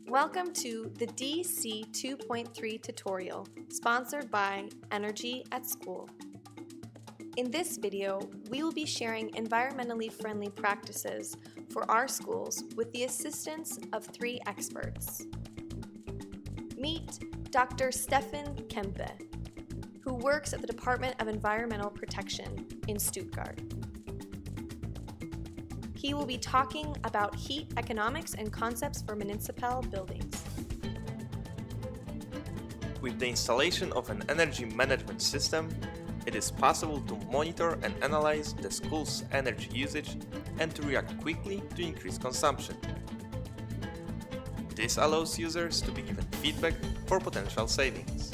Welcome to the DC 2.3 tutorial, sponsored by Energy at School. In this video, we will be sharing environmentally friendly practices for our schools with the assistance of 3 experts. Meet Dr. Stefan Kempe, who works at the Department of Environmental Protection in Stuttgart. He will be talking about heat economics and concepts for municipal buildings. With the installation of an energy management system, it is possible to monitor and analyze the school's energy usage and to react quickly to increase consumption. This allows users to be given feedback for potential savings.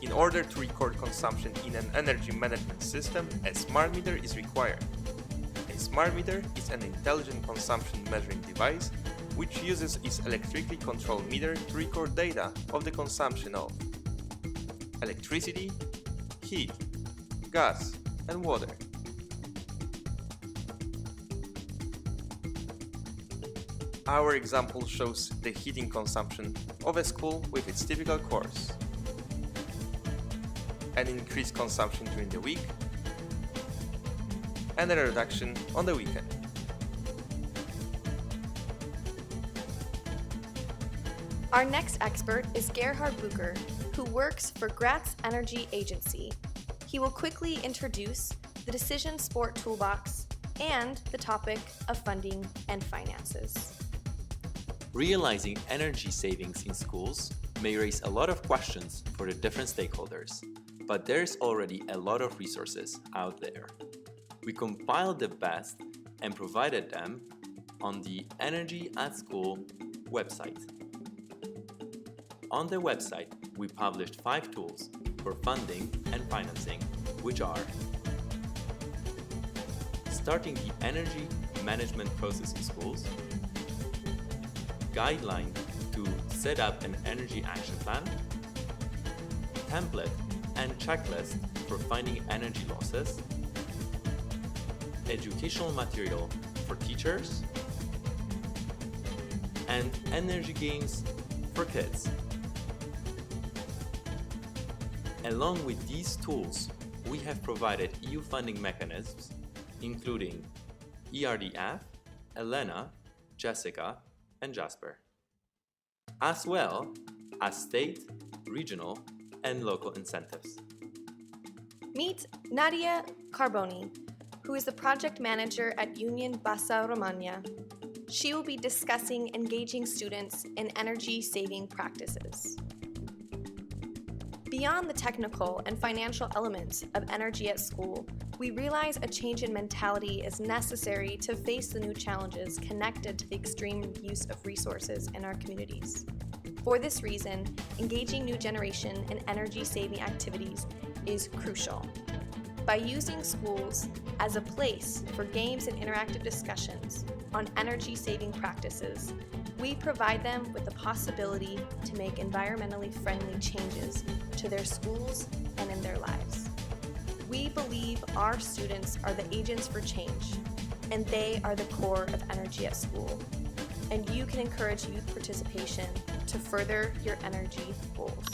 In order to record consumption in an energy management system, a smart meter is required. A smart meter is an intelligent consumption measuring device which uses its electrically controlled meter to record data of the consumption of electricity, heat, gas, and water. Our example shows the heating consumption of a school with its typical course. An increased consumption during the week, and a reduction on the weekend. Our next expert is Gerhard Bucher, who works for Graz Energy Agency. He will quickly introduce the Decision Sport Toolbox and the topic of funding and finances. Realizing energy savings in schools may raise a lot of questions for the different stakeholders, but there's already a lot of resources out there. We compiled the best and provided them on the Energy at School website. On the website, we published 5 tools for funding and financing, which are starting the energy management process in schools, guideline to set up an energy action plan, template and checklist for finding energy losses, educational material for teachers, and energy games for kids. Along with these tools, we have provided EU funding mechanisms, including ERDF, ELENA, Jessica, and Jasper, as well as state, regional, and local incentives. Meet Nadia Carboni, who is the project manager at Union Bassa Romagna. She will be discussing engaging students in energy-saving practices. Beyond the technical and financial elements of energy at school, we realize a change in mentality is necessary to face the new challenges connected to the extreme use of resources in our communities. For this reason, engaging new generation in energy-saving activities is crucial. By using schools as a place for games and interactive discussions on energy-saving practices, we provide them with the possibility to make environmentally friendly changes to their schools and in their lives. We believe our students are the agents for change, and they are the core of Energy at School. And you can encourage youth participation to further your energy goals.